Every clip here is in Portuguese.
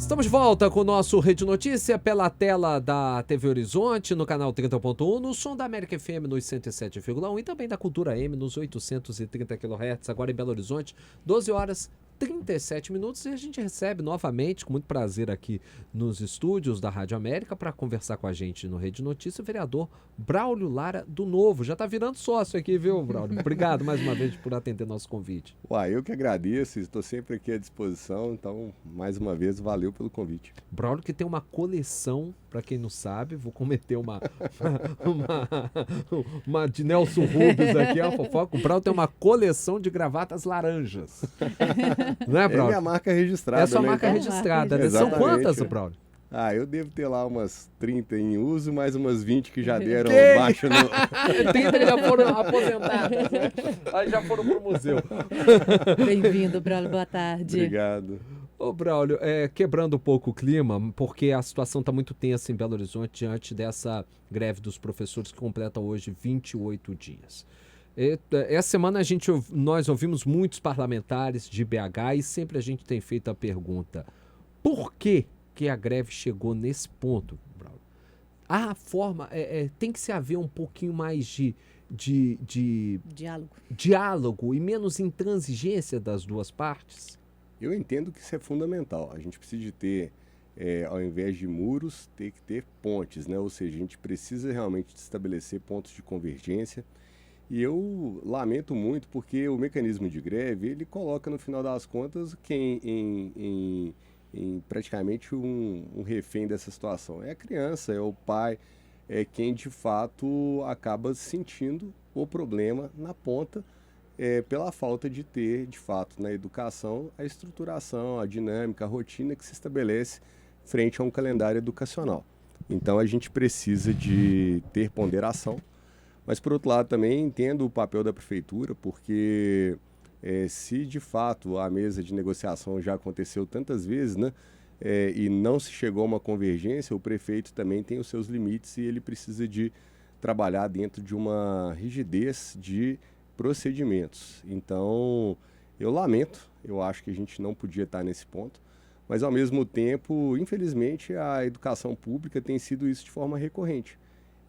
Estamos de volta com o nosso Rede Notícia pela tela da TV Horizonte, no canal 30.1, no som da América FM nos 107,1 e também da Cultura M nos 830 kHz, agora em Belo Horizonte, 12 horas 37 minutos, e a gente recebe novamente, com muito prazer aqui nos estúdios da Rádio América, para conversar com a gente no Rede Notícia, o vereador Braulio Lara do Novo. Já está virando sócio aqui, viu, Braulio? Obrigado mais uma vez por atender nosso convite. Eu que agradeço, estou sempre aqui à disposição, então, mais uma vez, valeu pelo convite. Braulio que tem uma coleção, para quem não sabe, vou cometer uma de Nelson Rubens aqui, a fofoca. O Braulio tem uma coleção de gravatas laranjas. Não é, Braulio? É minha marca registrada. É a sua marca então, registrada, né? São quantas, Braulio? Eu devo ter lá umas 30 em uso, mais umas 20 que já deram baixo no... 30 que já foram aposentadas, né? Aí já foram pro museu. Bem-vindo, Braulio, boa tarde. Obrigado. Ô, Braulio, quebrando um pouco o clima, porque a situação está muito tensa em Belo Horizonte diante dessa greve dos professores que completa hoje 28 dias. Essa semana nós ouvimos muitos parlamentares de BH e sempre a gente tem feito a pergunta: por que a greve chegou nesse ponto, Braulio? A forma, tem que se haver um pouquinho mais de diálogo e menos intransigência das duas partes? Eu entendo que isso é fundamental. A gente precisa de ter, ao invés de muros, ter que ter pontes, né? Ou seja, a gente precisa realmente estabelecer pontos de convergência. E eu lamento muito porque o mecanismo de greve, ele coloca no final das contas quem em praticamente um refém dessa situação. É a criança, é o pai, é quem de fato acaba sentindo o problema na ponta, pela falta de ter, de fato, na educação, a estruturação, a dinâmica, a rotina que se estabelece frente a um calendário educacional. Então a gente precisa de ter ponderação, mas por outro lado também entendo o papel da prefeitura, porque se de fato a mesa de negociação já aconteceu tantas vezes, né, e não se chegou a uma convergência, o prefeito também tem os seus limites e ele precisa de trabalhar dentro de uma rigidez de procedimentos. Então, eu lamento, eu acho que a gente não podia estar nesse ponto, mas ao mesmo tempo, infelizmente, a educação pública tem sido isso de forma recorrente.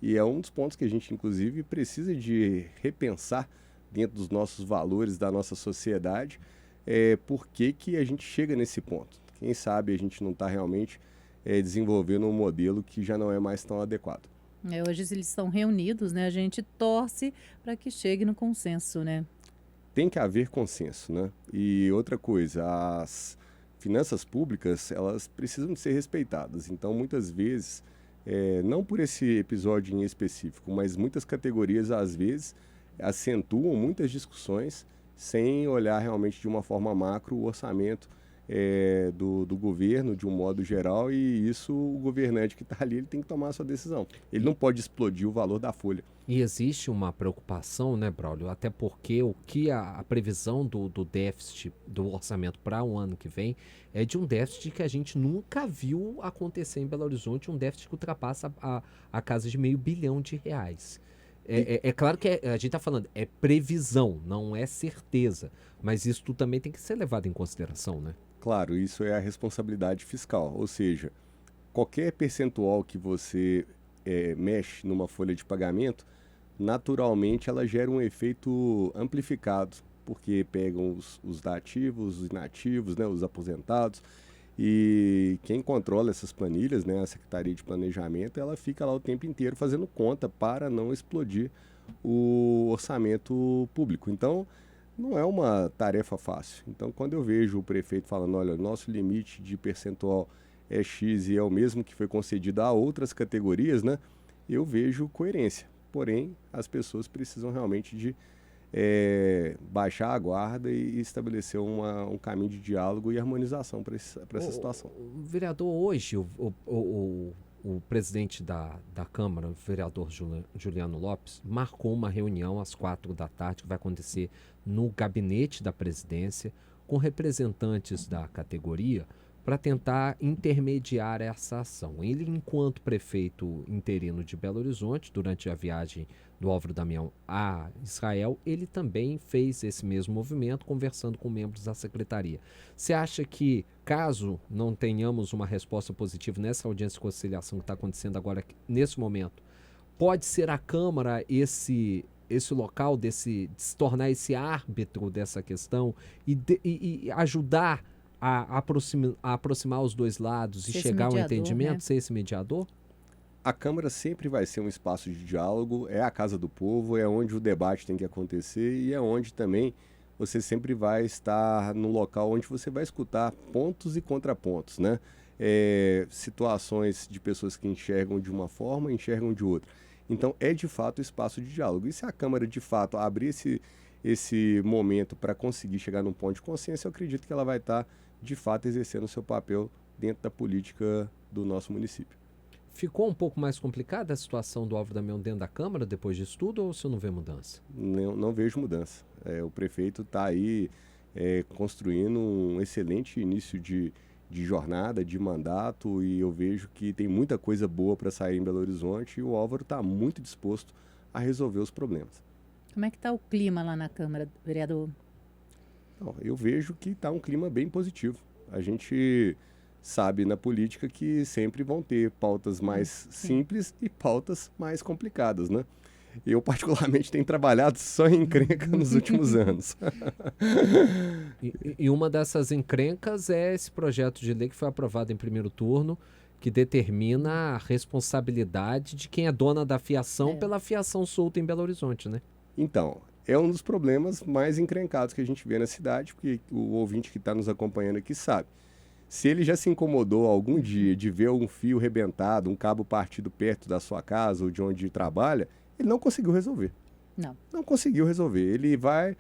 E é um dos pontos que a gente, inclusive, precisa de repensar dentro dos nossos valores, da nossa sociedade, por que a gente chega nesse ponto. Quem sabe a gente não está realmente desenvolvendo um modelo que já não é mais tão adequado. Hoje eles estão reunidos, né? A gente torce para que chegue no consenso, né? Tem que haver consenso, né? E outra coisa, as finanças públicas, elas precisam de ser respeitadas. Então, muitas vezes, não por esse episódio em específico, mas muitas categorias, às vezes, acentuam muitas discussões sem olhar realmente de uma forma macro o orçamento do governo, de um modo geral, e isso o governante que está ali ele tem que tomar a sua decisão. Ele não pode explodir o valor da folha. E existe uma preocupação, né, Braulio? Até porque a previsão do déficit do orçamento para o ano que vem é de um déficit que a gente nunca viu acontecer em Belo Horizonte, um déficit que ultrapassa a casa de R$500 bilhão. É claro que a gente está falando, é previsão, não é certeza, mas isso também tem que ser levado em consideração, né? Claro, isso é a responsabilidade fiscal, ou seja, qualquer percentual que você mexe numa folha de pagamento, naturalmente ela gera um efeito amplificado, porque pegam os ativos, os inativos, né, os aposentados, e quem controla essas planilhas, né, a Secretaria de Planejamento, ela fica lá o tempo inteiro fazendo conta para não explodir o orçamento público. Então, não é uma tarefa fácil. Então, quando eu vejo o prefeito falando, olha, nosso limite de percentual é X e é o mesmo que foi concedido a outras categorias, né, eu vejo coerência. Porém, as pessoas precisam realmente de baixar a guarda e estabelecer um caminho de diálogo e harmonização para essa situação. Vereador, hoje o presidente da Câmara, o vereador Juliano Lopes, marcou uma reunião às 16h que vai acontecer no gabinete da presidência com representantes da categoria para tentar intermediar essa ação. Ele, enquanto prefeito interino de Belo Horizonte, durante a viagem do Álvaro Damião a Israel, ele também fez esse mesmo movimento, conversando com membros da secretaria. Você acha que, caso não tenhamos uma resposta positiva nessa audiência de conciliação que está acontecendo agora, nesse momento, pode ser a Câmara esse local de se tornar esse árbitro dessa questão e ajudar a aproximar os dois lados e chegar a um entendimento, né? Ser esse mediador? A Câmara sempre vai ser um espaço de diálogo, é a casa do povo, é onde o debate tem que acontecer e é onde também você sempre vai estar no local onde você vai escutar pontos e contrapontos, né? Situações de pessoas que enxergam de uma forma, enxergam de outra. Então, é de fato o espaço de diálogo. E se a Câmara, de fato, abrir esse momento para conseguir chegar num ponto de consciência, eu acredito que ela vai estar, de fato, exercendo o seu papel dentro da política do nosso município. Ficou um pouco mais complicada a situação do Álvaro Damião dentro da Câmara depois disso tudo, ou você não vê mudança? Não vejo mudança. O prefeito está aí construindo um excelente início de jornada, de mandato, e eu vejo que tem muita coisa boa para sair em Belo Horizonte e o Álvaro está muito disposto a resolver os problemas. Como é que está o clima lá na Câmara, vereador? Então, eu vejo que está um clima bem positivo. A gente sabe na política que sempre vão ter pautas mais simples e pautas mais complicadas, né? Eu, particularmente, tenho trabalhado só em encrenca nos últimos anos. E uma dessas encrencas é esse projeto de lei que foi aprovado em primeiro turno, que determina a responsabilidade de quem é dona da fiação pela fiação solta em Belo Horizonte, né? Então, é um dos problemas mais encrencados que a gente vê na cidade, porque o ouvinte que está nos acompanhando aqui sabe. Se ele já se incomodou algum dia de ver um fio rebentado, um cabo partido perto da sua casa ou de onde trabalha, ele não conseguiu resolver. Não conseguiu resolver. Ele vai,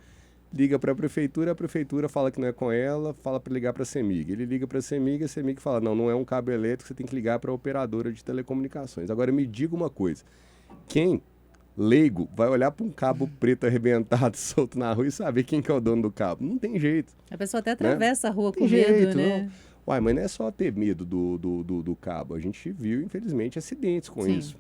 liga para a prefeitura fala que não é com ela, fala para ligar para a CEMIG. Ele liga para a CEMIG fala, não é um cabo elétrico, você tem que ligar para a operadora de telecomunicações. Agora me diga uma coisa, quem, leigo, vai olhar para um cabo preto arrebentado, solto na rua e saber quem que é o dono do cabo? Não tem jeito. A pessoa até atravessa, né, a rua com jeito, medo, né? Não. Uai, mas não é só ter medo do cabo. A gente viu, infelizmente, acidentes com isso.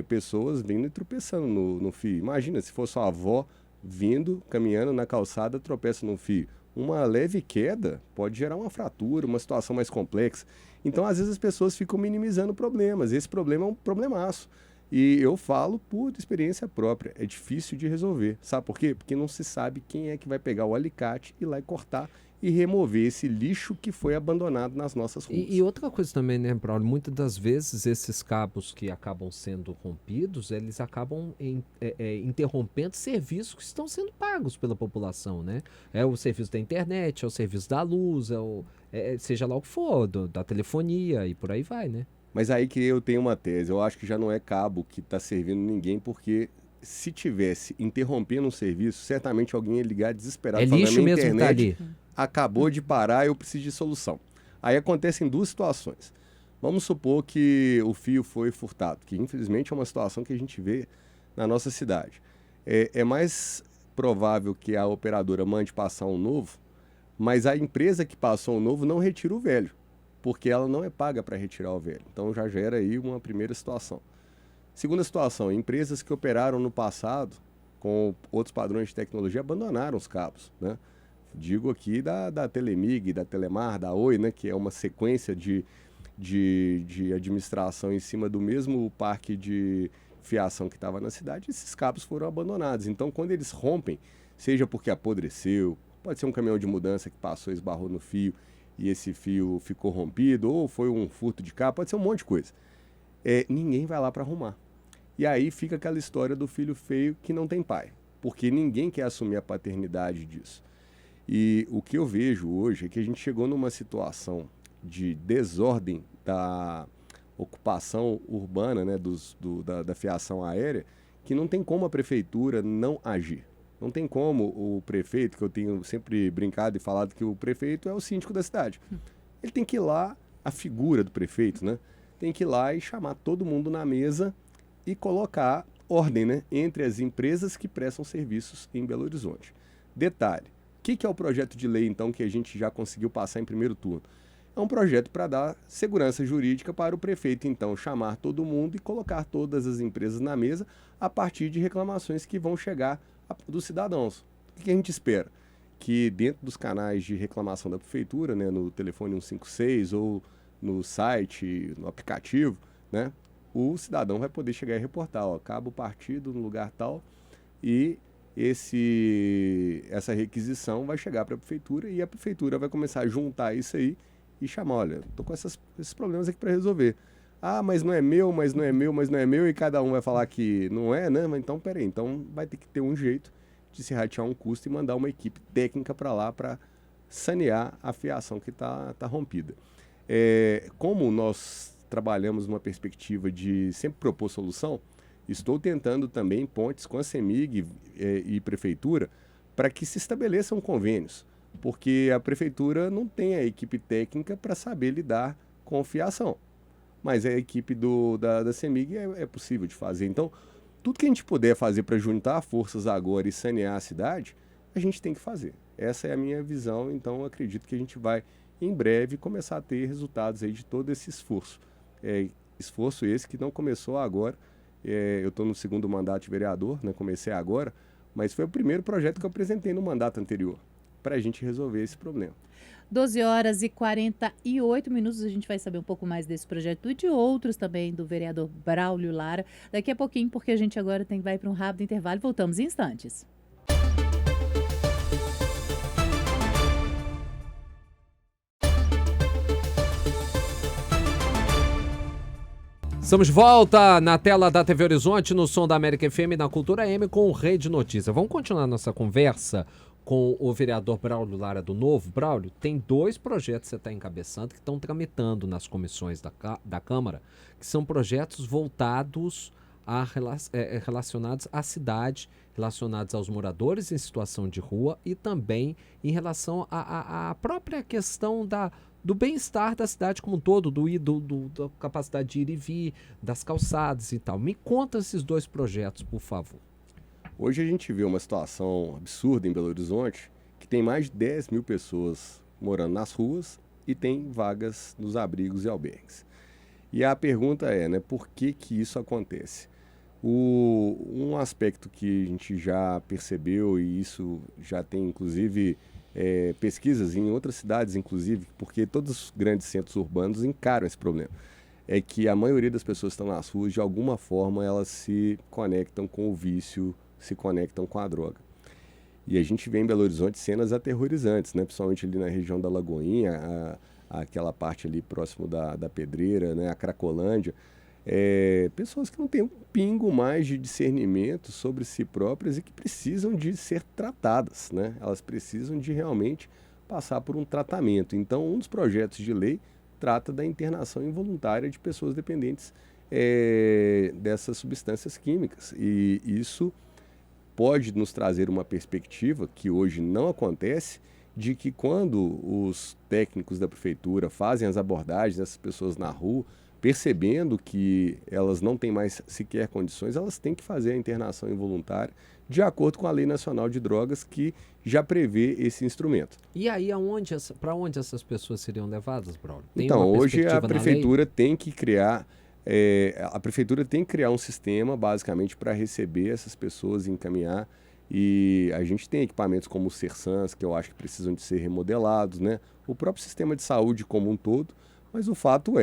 Pessoas vindo e tropeçando no fio. Imagina se fosse sua avó vindo, caminhando na calçada, tropeça no fio. Uma leve queda pode gerar uma fratura, uma situação mais complexa. Então, às vezes, as pessoas ficam minimizando problemas. Esse problema é um problemaço. E eu falo por experiência própria. É difícil de resolver. Sabe por quê? Porque não se sabe quem é que vai pegar o alicate e ir lá e cortar e remover esse lixo que foi abandonado nas nossas ruas. E outra coisa também, né, Braulio? Muitas das vezes esses cabos que acabam sendo rompidos, eles acabam interrompendo serviços que estão sendo pagos pela população, né? É o serviço da internet, é o serviço da luz, seja lá o que for, da telefonia e por aí vai, né? Mas aí que eu tenho uma tese, eu acho que já não é cabo que está servindo ninguém, porque se tivesse interrompendo um serviço, certamente alguém ia ligar desesperado. É lixo mesmo que tá ali. Acabou de parar, eu preciso de solução. Aí acontecem duas situações. Vamos supor que o fio foi furtado, que infelizmente é uma situação que a gente vê na nossa cidade. É mais provável que a operadora mande passar um novo, mas a empresa que passou o novo não retira o velho, porque ela não é paga para retirar o velho. Então já gera aí uma primeira situação. Segunda situação, empresas que operaram no passado com outros padrões de tecnologia abandonaram os cabos, né? Digo aqui da Telemig, da Telemar, da Oi, né, que é uma sequência de administração em cima do mesmo parque de fiação que estava na cidade, esses cabos foram abandonados. Então, quando eles rompem, seja porque apodreceu, pode ser um caminhão de mudança que passou, esbarrou no fio e esse fio ficou rompido, ou foi um furto de cabo, pode ser um monte de coisa. Ninguém vai lá para arrumar. E aí fica aquela história do filho feio que não tem pai, porque ninguém quer assumir a paternidade disso. E o que eu vejo hoje é que a gente chegou numa situação de desordem da ocupação urbana, né, da fiação aérea, que não tem como a prefeitura não agir. Não tem como o prefeito, que eu tenho sempre brincado e falado que o prefeito é o síndico da cidade. Ele tem que ir lá, a figura do prefeito, né, tem que ir lá e chamar todo mundo na mesa e colocar ordem, né, entre as empresas que prestam serviços em Belo Horizonte. Detalhe. O que é o projeto de lei, então, que a gente já conseguiu passar em primeiro turno? é um projeto para dar segurança jurídica para o prefeito, então, chamar todo mundo e colocar todas as empresas na mesa a partir de reclamações que vão chegar dos cidadãos. O que a gente espera? Que dentro dos canais de reclamação da prefeitura, né, no telefone 156 ou no site, no aplicativo, né, o cidadão vai poder chegar e reportar, ó, acaba o partido no lugar tal e essa requisição vai chegar para a prefeitura e a prefeitura vai começar a juntar isso aí e chamar, olha, estou com esses problemas aqui para resolver. Ah, mas não é meu, mas não é meu, mas não é meu, e cada um vai falar que não é, né? Mas então, peraí, então vai ter que ter um jeito de se ratear um custo e mandar uma equipe técnica para lá para sanear a fiação que está rompida. Como nós trabalhamos numa perspectiva de sempre propor solução, estou tentando também pontes com a CEMIG e prefeitura para que se estabeleçam convênios, porque a prefeitura não tem a equipe técnica para saber lidar com fiação, mas a equipe da CEMIG é possível de fazer. Então, tudo que a gente puder fazer para juntar forças agora e sanear a cidade, a gente tem que fazer. Essa é a minha visão, então eu acredito que a gente vai, em breve, começar a ter resultados aí de todo esse esforço. Esforço esse que não começou agora. Eu estou no segundo mandato de vereador, né? Comecei agora, mas foi o primeiro projeto que eu apresentei no mandato anterior, para a gente resolver esse problema. 12h48, a gente vai saber um pouco mais desse projeto e de outros também do vereador Braulio Lara daqui a pouquinho, porque a gente agora vai para um rápido intervalo. Voltamos em instantes. Estamos de volta na tela da TV Horizonte, no Som da América FM e na Cultura M com o Rede Notícia. Vamos continuar nossa conversa com o vereador Braulio Lara do Novo. Braulio, tem 2 projetos que você está encabeçando que estão tramitando nas comissões da Câmara, que são projetos voltados relacionados à cidade, relacionados aos moradores em situação de rua e também em relação à própria questão do bem-estar da cidade como um todo, da capacidade de ir e vir, das calçadas e tal. Me conta esses 2 projetos, por favor. Hoje a gente vê uma situação absurda em Belo Horizonte, que tem mais de 10 mil pessoas morando nas ruas e tem vagas nos abrigos e albergues. E a pergunta é, né, por que isso acontece? Um aspecto que a gente já percebeu, e isso já tem inclusive pesquisas em outras cidades, inclusive, porque todos os grandes centros urbanos encaram esse problema, é que a maioria das pessoas que estão nas ruas, de alguma forma, elas se conectam com o vício, se conectam com a droga. E a gente vê em Belo Horizonte cenas aterrorizantes, né? Principalmente ali na região da Lagoinha, aquela parte ali próximo da Pedreira, né? A Cracolândia. Pessoas que não têm um pingo mais de discernimento sobre si próprias e que precisam de ser tratadas, né? Elas precisam de realmente passar por um tratamento. Então, um dos projetos de lei trata da internação involuntária de pessoas dependentes dessas substâncias químicas. E isso pode nos trazer uma perspectiva que hoje não acontece, de que quando os técnicos da prefeitura fazem as abordagens dessas pessoas na rua, percebendo que elas não têm mais sequer condições, elas têm que fazer a internação involuntária de acordo com a Lei Nacional de Drogas, que já prevê esse instrumento. E aí, para onde essas pessoas seriam levadas, Braulio? Então, hoje a prefeitura tem que criar um sistema, basicamente, para receber essas pessoas e encaminhar. E a gente tem equipamentos como o Sersans, que eu acho que precisam de ser remodelados, né? O próprio sistema de saúde como um todo, mas o fato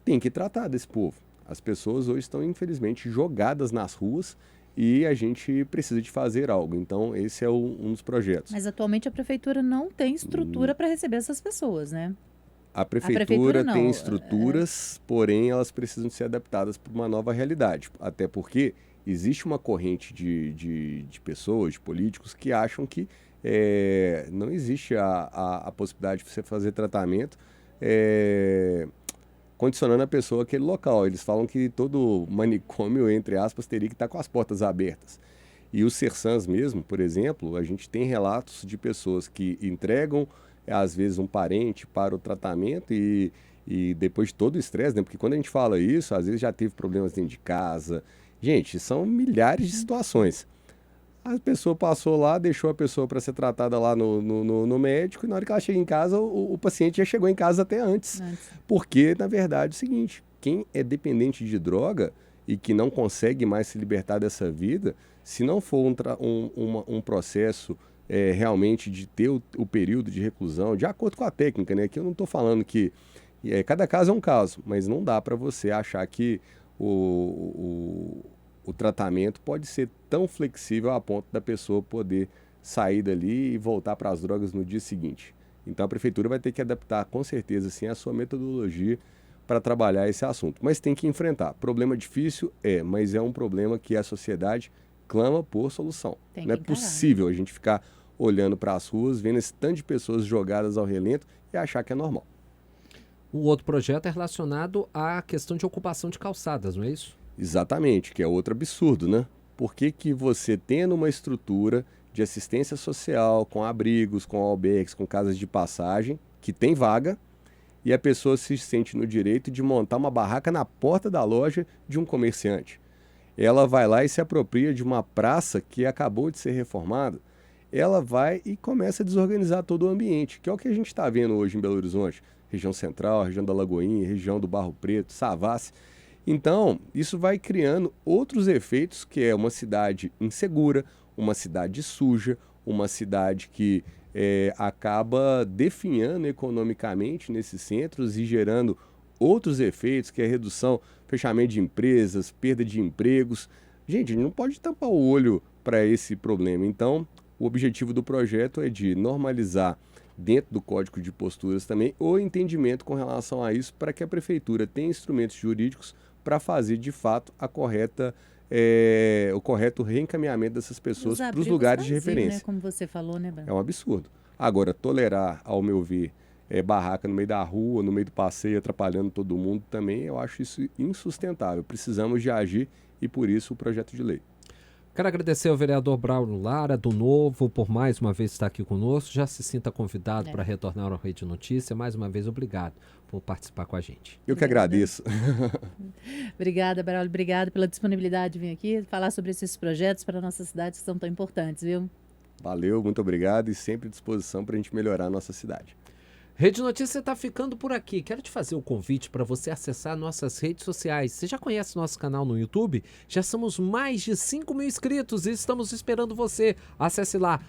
tem que tratar desse povo. As pessoas hoje estão, infelizmente, jogadas nas ruas e a gente precisa de fazer algo. Então, esse é um dos projetos. Mas atualmente a prefeitura não tem estrutura para receber essas pessoas, né? A prefeitura tem estruturas, porém elas precisam ser adaptadas para uma nova realidade. Até porque existe uma corrente de pessoas, de políticos, que acham que não existe a possibilidade de você fazer tratamento condicionando a pessoa àquele local. Eles falam que todo manicômio, entre aspas, teria que estar com as portas abertas. E os Sersans mesmo, por exemplo, a gente tem relatos de pessoas que entregam, às vezes, um parente para o tratamento e depois de todo o estresse, né? Porque quando a gente fala isso, às vezes já teve problemas dentro de casa. Gente, são milhares de situações. A pessoa passou lá, deixou a pessoa para ser tratada lá no médico, e na hora que ela chega em casa, o paciente já chegou em casa até antes. Porque, na verdade, é o seguinte, quem é dependente de droga e que não consegue mais se libertar dessa vida, se não for um processo realmente de ter o período de reclusão, de acordo com a técnica, né? Que eu não estou falando que cada caso é um caso, mas não dá para você achar que o tratamento pode ser tão flexível a ponto da pessoa poder sair dali e voltar para as drogas no dia seguinte. Então a prefeitura vai ter que adaptar com certeza sim a sua metodologia para trabalhar esse assunto. Mas tem que enfrentar. Problema difícil mas é um problema que a sociedade clama por solução. Não é possível a gente ficar olhando para as ruas, vendo esse tanto de pessoas jogadas ao relento e achar que é normal. O outro projeto é relacionado à questão de ocupação de calçadas, não é isso? Exatamente, que é outro absurdo, né? Por que você tendo uma estrutura de assistência social, com abrigos, com albergues, com casas de passagem, que tem vaga, e a pessoa se sente no direito de montar uma barraca na porta da loja de um comerciante? Ela vai lá e se apropria de uma praça que acabou de ser reformada, ela vai e começa a desorganizar todo o ambiente, que é o que a gente está vendo hoje em Belo Horizonte, região central, região da Lagoinha, região do Barro Preto, Savassi. Então, isso vai criando outros efeitos, que é uma cidade insegura, uma cidade suja, uma cidade que acaba definhando economicamente nesses centros e gerando outros efeitos, que é redução, fechamento de empresas, perda de empregos. Gente, a gente não pode tampar o olho para esse problema. Então, o objetivo do projeto é de normalizar dentro do Código de Posturas também o entendimento com relação a isso, para que a prefeitura tenha instrumentos jurídicos para fazer de fato o correto reencaminhamento dessas pessoas para os lugares de referência. Né? Como você falou, né, Bruno? É um absurdo. Agora, tolerar, ao meu ver, barraca no meio da rua, no meio do passeio, atrapalhando todo mundo também, eu acho isso insustentável. Precisamos de agir e por isso o projeto de lei. Quero agradecer ao vereador Braulio Lara, do Novo, por mais uma vez estar aqui conosco. Já se sinta convidado para retornar ao Rede Notícia. Mais uma vez, obrigado por participar com a gente. Eu que agradeço. Obrigada, Braulio. Obrigado pela disponibilidade de vir aqui falar sobre esses projetos para a nossa cidade que são tão importantes, viu? Valeu, muito obrigado e sempre à disposição para a gente melhorar a nossa cidade. Rede Notícia está ficando por aqui. Quero te fazer o convite para você acessar nossas redes sociais. Você já conhece nosso canal no YouTube? Já somos mais de 5 mil inscritos e estamos esperando você. Acesse lá,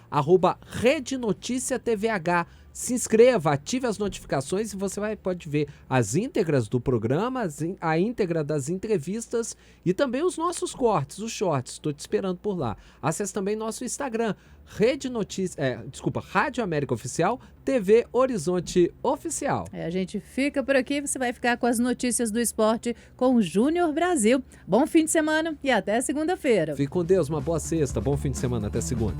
@Rede Notícia TVH. Se inscreva, ative as notificações e você pode ver as íntegras do programa, a íntegra das entrevistas e também os nossos cortes, os shorts. Estou te esperando por lá. Acesse também nosso Instagram, Rádio América Oficial, TV Horizonte Oficial. A gente fica por aqui, você vai ficar com as notícias do esporte com o Júnior Brasil. Bom fim de semana e até segunda-feira. Fique com Deus, uma boa sexta, bom fim de semana, até segunda.